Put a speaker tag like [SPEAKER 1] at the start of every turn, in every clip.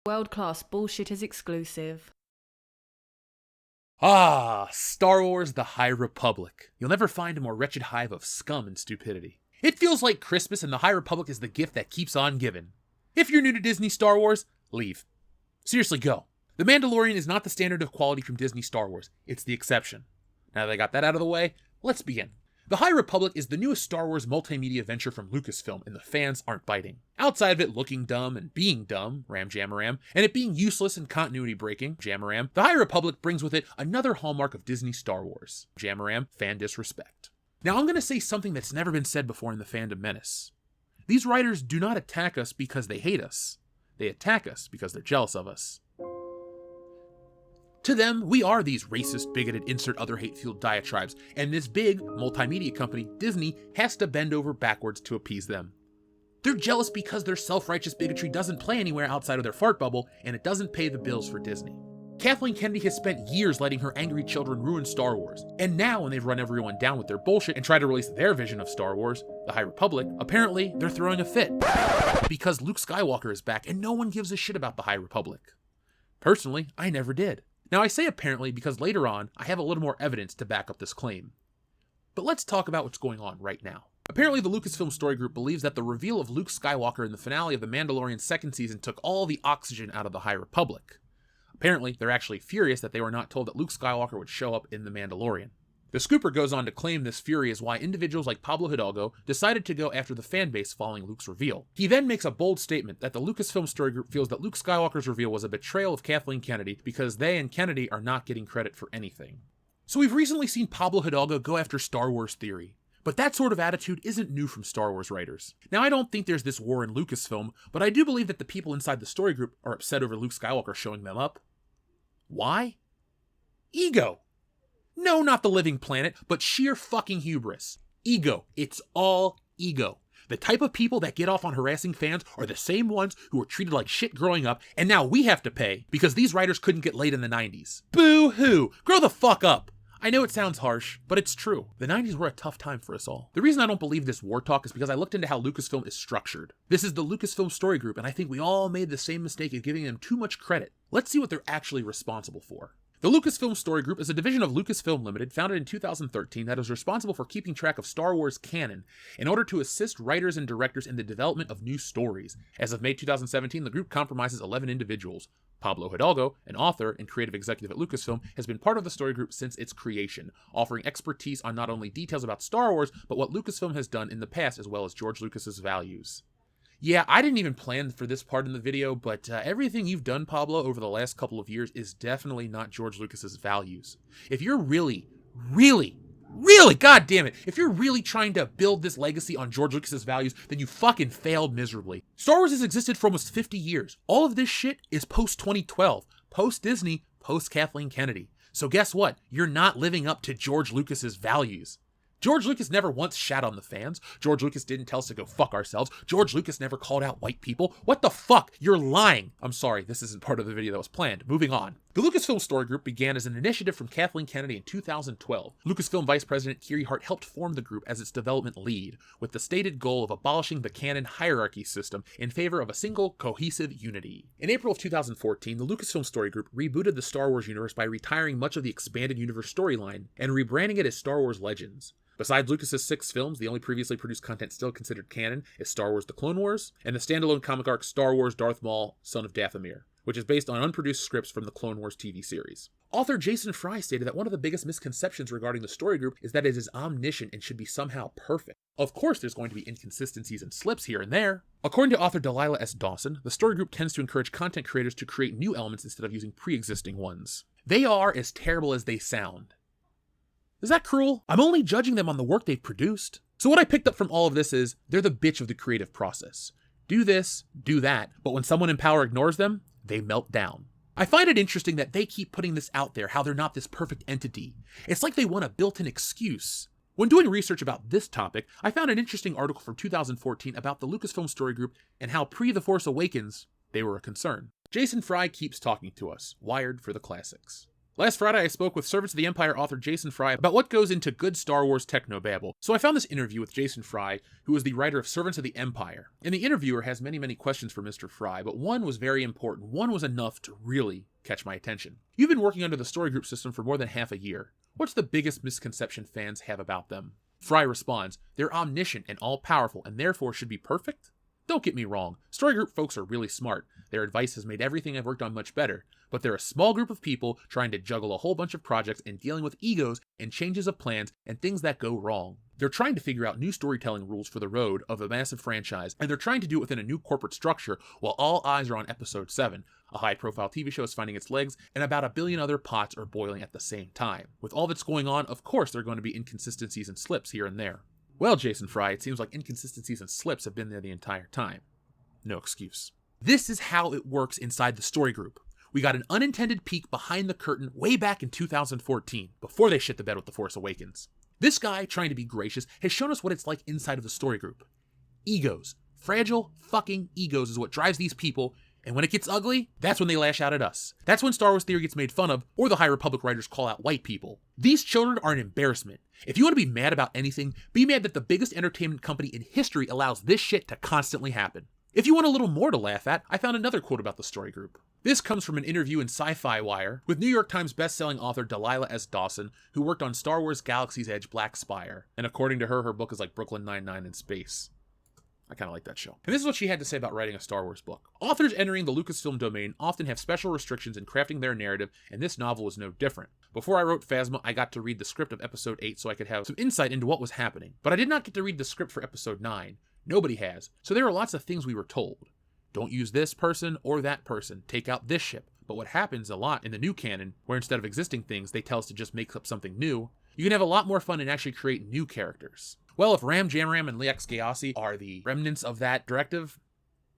[SPEAKER 1] World-class bullshit is exclusive.
[SPEAKER 2] Ah, Star Wars The High Republic. You'll never find a more wretched hive of scum and stupidity. It feels like Christmas and The High Republic is the gift that keeps on giving. If you're new to Disney Star Wars, leave. Seriously, go. The Mandalorian is not the standard of quality from Disney Star Wars. It's the exception. Now that I got that out of the way, let's begin. The High Republic is the newest Star Wars multimedia venture from Lucasfilm, and the fans aren't biting. Outside of it looking dumb and being dumb, Ram, and it being useless and continuity breaking, Jamaram, the High Republic brings with it another hallmark of Disney Star Wars, Jamaram, fan disrespect. Now I'm going to say something that's never been said before in the fandom menace. These writers do not attack us because they hate us. They attack us because they're jealous of us. To them, we are these racist, bigoted, insert other hate-fueled diatribes, and this big, multimedia company, Disney, has to bend over backwards to appease them. They're jealous because their self-righteous bigotry doesn't play anywhere outside of their fart bubble, and it doesn't pay the bills for Disney. Kathleen Kennedy has spent years letting her angry children ruin Star Wars, and now when they've run everyone down with their bullshit and try to release their vision of Star Wars, the High Republic, apparently they're throwing a fit. Because Luke Skywalker is back, and no one gives a shit about the High Republic. Personally, I never did. Now I say apparently because later on, I have a little more evidence to back up this claim. But let's talk about what's going on right now. Apparently the Lucasfilm Story Group believes that the reveal of Luke Skywalker in the finale of The Mandalorian second season took all the oxygen out of the High Republic. Apparently, they're actually furious that they were not told that Luke Skywalker would show up in The Mandalorian. The scooper goes on to claim this fury is why individuals like Pablo Hidalgo decided to go after the fanbase following Luke's reveal. He then makes a bold statement that the Lucasfilm Story Group feels that Luke Skywalker's reveal was a betrayal of Kathleen Kennedy because they and Kennedy are not getting credit for anything. So we've recently seen Pablo Hidalgo go after Star Wars theory. But that sort of attitude isn't new from Star Wars writers. Now I don't think there's this war in Lucasfilm, but I do believe that the people inside the story group are upset over Luke Skywalker showing them up. Why? Ego. No, not the living planet, but sheer fucking hubris. Ego. It's all ego. The type of people that get off on harassing fans are the same ones who were treated like shit growing up, and now we have to pay because these writers couldn't get laid in the 90s. Boo-hoo! Grow the fuck up! I know it sounds harsh, but it's true. The 90s were a tough time for us all. The reason I don't believe this war talk is because I looked into how Lucasfilm is structured. This is the Lucasfilm Story Group, and I think we all made the same mistake of giving them too much credit. Let's see what they're actually responsible for. The Lucasfilm Story Group is a division of Lucasfilm Limited founded in 2013 that is responsible for keeping track of Star Wars canon in order to assist writers and directors in the development of new stories. As of May 2017, the group comprises 11 individuals. Pablo Hidalgo, an author and creative executive at Lucasfilm, has been part of the story group since its creation, offering expertise on not only details about Star Wars, but what Lucasfilm has done in the past as well as George Lucas's values. Yeah, I didn't even plan for this part in the video, but everything you've done, Pablo, over the last couple of years is definitely not George Lucas's values. If you're really, god damn it, if you're really trying to build this legacy on George Lucas's values, then you fucking failed miserably. Star Wars has existed for almost 50 years. All of this shit is post-2012, post-Disney, post-Kathleen Kennedy. So guess what? You're not living up to George Lucas's values. George Lucas never once shat on the fans. George Lucas didn't tell us to go fuck ourselves. George Lucas never called out white people. What the fuck? You're lying. I'm sorry, this isn't part of the video that was planned. Moving on. The Lucasfilm Story Group began as an initiative from Kathleen Kennedy in 2012. Lucasfilm Vice President Kiri Hart helped form the group as its development lead, with the stated goal of abolishing the canon hierarchy system in favor of a single, cohesive unity. In April of 2014, the Lucasfilm Story Group rebooted the Star Wars universe by retiring much of the expanded universe storyline and rebranding it as Star Wars Legends. Besides Lucas's 6 films, the only previously produced content still considered canon is Star Wars The Clone Wars, and the standalone comic arc Star Wars Darth Maul, Son of Dathomir, which is based on unproduced scripts from the Clone Wars TV series. Author Jason Fry stated that one of the biggest misconceptions regarding the story group is that it is omniscient and should be somehow perfect. Of course there's going to be inconsistencies and slips here and there. According to author Delilah S. Dawson, the story group tends to encourage content creators to create new elements instead of using pre-existing ones. They are as terrible as they sound. Is that cruel? I'm only judging them on the work they've produced. So what I picked up from all of this is, they're the bitch of the creative process. Do this, do that, but when someone in power ignores them, they melt down. I find it interesting that they keep putting this out there, how they're not this perfect entity. It's like they want a built-in excuse. When doing research about this topic, I found an interesting article from 2014 about the Lucasfilm Story Group and how pre-The Force Awakens, they were a concern. Jason Fry keeps talking to us, wired for the classics. Last Friday, I spoke with Servants of the Empire author Jason Fry about what goes into good Star Wars technobabble. So I found this interview with Jason Fry, who is the writer of Servants of the Empire. And the interviewer has many questions for Mr. Fry, but one was very important. One was enough to really catch my attention. You've been working under the Story Group system for more than half a year. What's the biggest misconception fans have about them? Fry responds, they're omniscient and all-powerful and therefore should be perfect? Don't get me wrong, Story Group folks are really smart. Their advice has made everything I've worked on much better, but they're a small group of people trying to juggle a whole bunch of projects and dealing with egos and changes of plans and things that go wrong. They're trying to figure out new storytelling rules for the road of a massive franchise, and they're trying to do it within a new corporate structure while all eyes are on Episode 7. A high-profile TV show is finding its legs, and about a billion other pots are boiling at the same time. With all that's going on, of course there are going to be inconsistencies and slips here and there. Well, Jason Fry, it seems like inconsistencies and slips have been there the entire time. No excuse. This is how it works inside the Story Group. We got an unintended peek behind the curtain way back in 2014, before they shit the bed with The Force Awakens. This guy, trying to be gracious, has shown us what it's like inside of the Story Group. Egos. Fragile fucking egos is what drives these people, and when it gets ugly, that's when they lash out at us. That's when Star Wars theory gets made fun of, or the High Republic writers call out white people. These children are an embarrassment. If you want to be mad about anything, be mad that the biggest entertainment company in history allows this shit to constantly happen. If you want a little more to laugh at, I found another quote about the Story Group. This comes from an interview in Sci-Fi Wire with New York Times bestselling author Delilah S. Dawson, who worked on Star Wars Galaxy's Edge Black Spire. And according to her, her book is like Brooklyn Nine-Nine in space. I kind of like that show. And this is what she had to say about writing a Star Wars book. Authors entering the Lucasfilm domain often have special restrictions in crafting their narrative, and this novel is no different. Before I wrote Phasma, I got to read the script of Episode 8 so I could have some insight into what was happening. But I did not get to read the script for Episode 9. Nobody has. So there are lots of things we were told. Don't use this person or that person. Take out this ship. But what happens a lot in the new canon, where instead of existing things, they tell us to just make up something new, you can have a lot more fun and actually create new characters. Well, if Ram Jamram and Leax Gayasi are the remnants of that directive,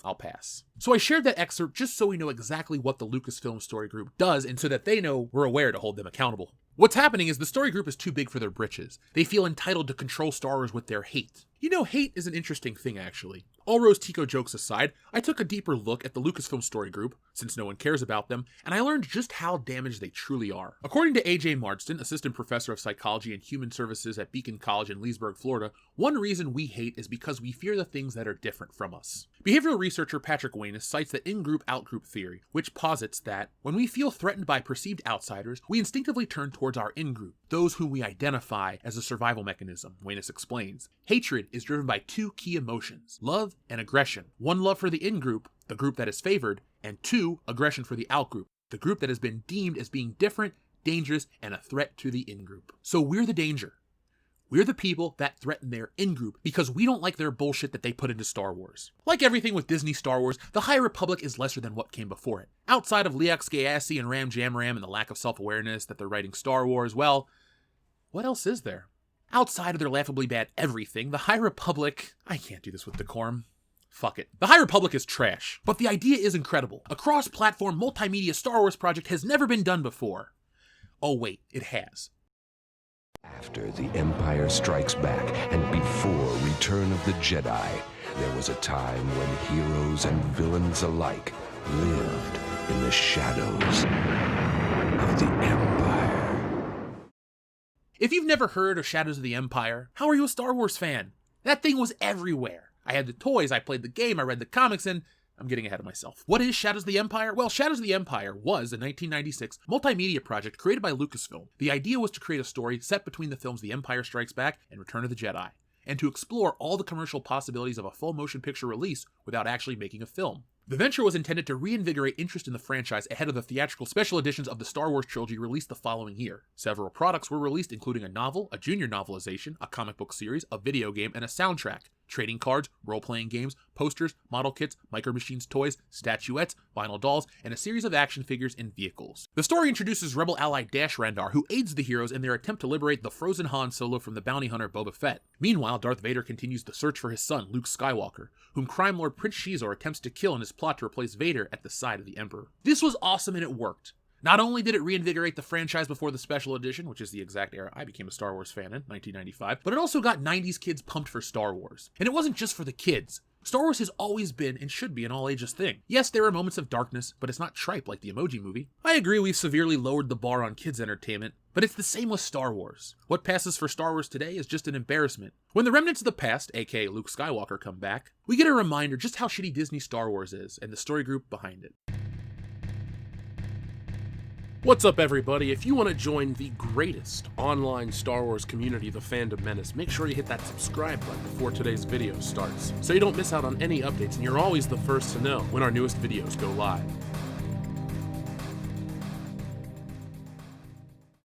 [SPEAKER 2] I'll pass. So I shared that excerpt just so we know exactly what the Lucasfilm Story Group does and so that they know we're aware to hold them accountable. What's happening is the Story Group is too big for their britches. They feel entitled to control Star Wars with their hate. You know, hate is an interesting thing, actually. All Rose Tico jokes aside, I took a deeper look at the Lucasfilm Story Group, since no one cares about them, and I learned just how damaged they truly are. According to A.J. Marsden, assistant professor of psychology and human services at Beacon College in Leesburg, Florida, one reason we hate is because we fear the things that are different from us. Behavioral researcher Patrick Waynes cites the in-group, out-group theory, which posits that when we feel threatened by perceived outsiders, we instinctively turn towards our in-group, those whom we identify as a survival mechanism. Waynes explains. Hatred is driven by two key emotions, love and aggression. One, love for the in-group, the group that is favored, and two, aggression for the out-group, the group that has been deemed as being different, dangerous, and a threat to the in-group. So we're the danger. We're the people that threaten their in-group because we don't like their bullshit that they put into Star Wars. Like everything with Disney Star Wars, the High Republic is lesser than what came before it. Outside of Leax Gayasi and Ram Jamram and the lack of self-awareness that they're writing Star Wars, well, what else is there? Outside of their laughably bad everything, the High Republic... I can't do this with decorum. Fuck it. The High Republic is trash, but the idea is incredible. A cross-platform multimedia Star Wars project has never been done before. Oh wait, it has.
[SPEAKER 3] After the Empire Strikes Back and before Return of the Jedi, there was a time when heroes and villains alike lived in the shadows of the Empire.
[SPEAKER 2] If you've never heard of Shadows of the Empire, how are you a Star Wars fan? That thing was everywhere. I had the toys, I played the game, I read the comics, and I'm getting ahead of myself. What is Shadows of the Empire? Well, Shadows of the Empire was a 1996 multimedia project created by Lucasfilm. The idea was to create a story set between the films The Empire Strikes Back and Return of the Jedi, and to explore all the commercial possibilities of a full motion picture release without actually making a film. The venture was intended to reinvigorate interest in the franchise ahead of the theatrical special editions of the Star Wars trilogy released the following year. Several products were released, including a novel, a junior novelization, a comic book series, a video game, and a soundtrack. Trading cards, role-playing games, posters, model kits, Micro Machines toys, statuettes, vinyl dolls, and a series of action figures and vehicles. The story introduces rebel ally Dash Rendar, who aids the heroes in their attempt to liberate the frozen Han Solo from the bounty hunter Boba Fett. Meanwhile, Darth Vader continues the search for his son, Luke Skywalker, whom crime lord Prince Shizor attempts to kill in his plot to replace Vader at the side of the Emperor. This was awesome and it worked. Not only did it reinvigorate the franchise before the special edition, which is the exact era I became a Star Wars fan in, 1995, but it also got 90s kids pumped for Star Wars. And it wasn't just for the kids. Star Wars has always been and should be an all-ages thing. Yes, there are moments of darkness, but it's not tripe like the Emoji Movie. I agree we've severely lowered the bar on kids' entertainment, but it's the same with Star Wars. What passes for Star Wars today is just an embarrassment. When the remnants of the past, aka Luke Skywalker, come back, we get a reminder just how shitty Disney Star Wars is, and the story group behind it.
[SPEAKER 4] What's up, everybody? If you want to join the greatest online Star Wars community, the Fandom Menace, make sure you hit that subscribe button before today's video starts, so you don't miss out on any updates and you're always the first to know when our newest videos go live.